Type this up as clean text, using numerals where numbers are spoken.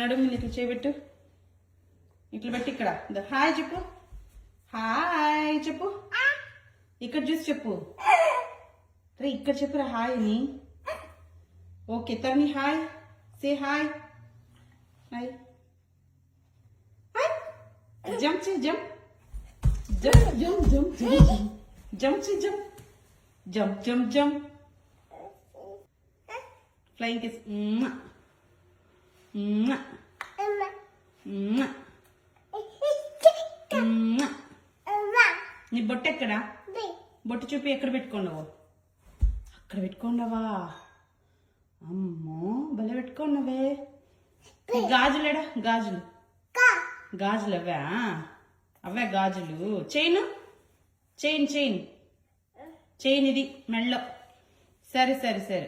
నడుము ఇట్లా చేయబెట్టు, ఇట్లా పెట్టి ఇక్కడ హాయ్ చెప్పు, హాయ్ చెప్పు, ఇక్కడ చూసి చెప్పు, రే ఇక్కడ చెప్పురా హాయ్ అని. Okay Taruni hi, say hi, hi hi, jump చే jump, jump jump jump jump jump చే jump, jump jump jump, flying kiss, నీ బొట్టు ఎక్కడా? బొట్టు చూపి, ఎక్కడ పెట్టుకున్నావు? అక్కడ పెట్టుకున్నావా? అమ్మో భలే పెట్టుకున్నావే. గాజులేడా? గాజులు, గాజులు అవా? అవే గాజులు. చైన్, చైన్ చైన్ చైన్ ఇది మెళ్ళో. సరే సరే సరే.